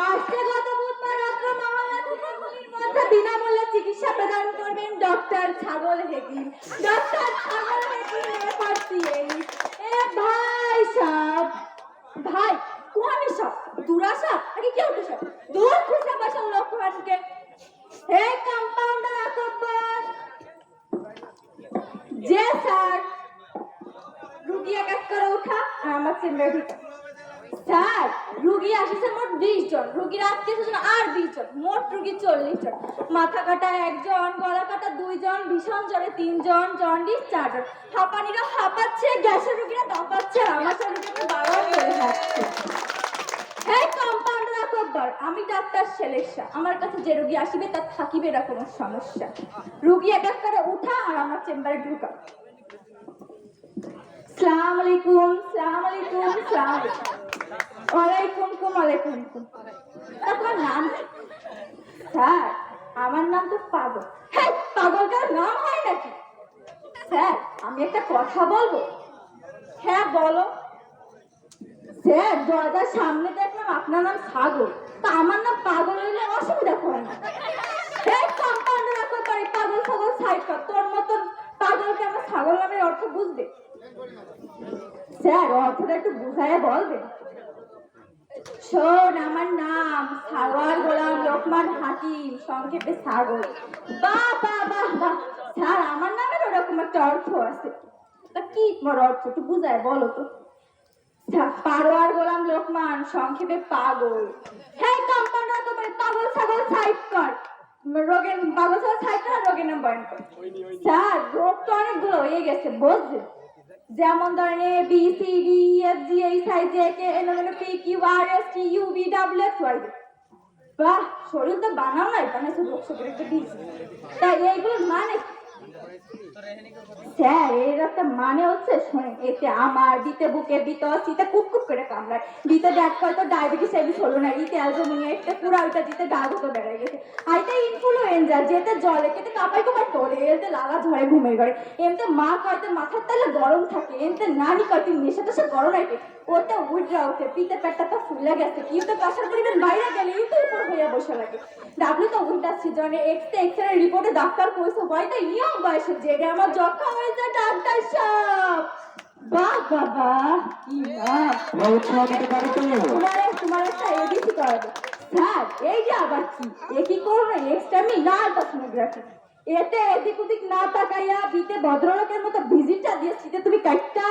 আজকে গত বুধবার রাত্র মহল্লা থেকে রোগীর মধ্যে বিনামূল্যে চিকিৎসা প্রদান করবেন ডক্টর ছাগল হেকিম। ডক্টর ছাগল হেকিম এ ভাই সাহেব, ভাই কোহানি সব দুরাশা নাকি কেউ তো সব দূর খুশা বসার লোকমানকে। হে কম্পাউন্ডার আকবর। যে স্যার, রুগী এক এক করে উঠা আর আমার চেম্বারে ঢুকা। স্যার, রুগী আসছে মোট 20 জন, রুগীর আত্মীয় স্বজন আর 20 জন, মোট রুগী 40 জন। মাথা কাটা 1 জন, গলা কাটা 2 জন, ভীষণ জ্বরে 3 জন, জন্ডিস 4 জন। হাঁপানিরা হাঁপাচ্ছে, গ্যাসের রুগীরা দাপাচ্ছে, আমাশয় রুগীরা বারবার করে হাঁটছে। হে কম্পাউন্ডার আকবর, আমি ডাক্তার সেলেশা। আমার কাছে যে রুগী আসিবে তার থাকিবে না কোনো সমস্যা। রুগী এক এক করে উঠা আর আমার চেম্বারে ঢুকা। আসসালামু আলাইকুম, আসসালামু আলাইকুম, আসসালামু আলাইকুম। ওয়ালাইকুম কুম, ওয়ালাইকুম কুম। আপনার নাম? স্যার, আমার নাম তো পাগল। হ্যাঁ, পাগলটার নাম হয় নাকি? স্যার, আমি একটা কথা বলবো? হ্যাঁ বলো। স্যার, দরজার সামনে দেখলাম আপনার নাম ছাগল, তা আমার নাম পাগল হইলে অসুবিধা করে না। এই কম্পাউন্ডার রাখো পারি, পাগল ছাগল সাইড কর। তোর মতন পাগলকে আমার ছাগল নামের অর্থ বুঝবে? স্যার, অর্থটা একটু বুঝাইয়া বলবে? শোন, আমার নাম সারোয়ার গোলাম লোকমান হাকিম, সংক্ষেপে ছাগল। বাহ বাহ বাহ বাহ। স্যার, আমার নামের ওরকম একটা অর্থ আছে, তা কি তোমার অর্থ একটু বুঝায় বলো তো? পারোয়ার গোলাম লোকমান, সংক্ষেপে পাগল। হ্যাঁ কম্পাউন্ডার তো পাগল ছাগল সাইড কর। রোগের পাগল ছাগল সাইড কর, রোগের নাম বয়ান কর। স্যার, রোগ তো অনেকগুলো হয়ে গেছে বুঝছেন, যেমন ধরেন A B C D F G H I J K L M N P Q R S T U V W X Y Z. বাহ, শরীর তো বানাও নাই, বানাইছে রোগ শরীর একটা দিয়েছে। তাই এইগুলোর মানে? স্যার, এর একটা মানে হচ্ছে, শোনেন, এতে আমার দিতে বুকে দিতে অস্থিতে কুটকুট করে কামড়ায়, দিতে দেখ তো ডায়াবেটিস এবিস হলো না, দিতে অ্যালজোমিনিয়া একটা পুরা ওইটা দিতে ডাক তো বেড়ে গেছে, আইতে ইনফ্লুয়েঞ্জা, যেতে জলে কেটে কাপাই কাপাই তোলে, এতে লাগা ঝরে ঘুমের ঘরে, এমতে মা কয়তে মাথার তালে গরম থাকে, এমতে নানি কয়তে নেশা টেশা গরম আইতে, ওতে উইডরা ওঠে, পিতে পেটটা তো ফুলে গেছে, কিন্তু কাঁসার পরিমাণ বাইরে গেলে ইউতে উপর হইয়া বসে লাগে। ডাব্লিউ তো উইন্টার সিজনে এক্স-রে রিপোর্টে ডাক্তার কইছে বয়টা ইয়ং বয়সে জেগে আমার যক্ষা হয়েছে ডাক্তার সাহেব। বাহ বাবা, কি নাম! তোমার একটা এবিসি করাবো। স্যার, এই যে আবার কি, এ কি করবে? এক্সটার্মিনাল সোনোগ্রাফি। এতে এদিক ওদিক না তাকাইয়া বিতে ভদ্রলোকের মতো ভিজিটটা দিয়ে তুমি কাটটা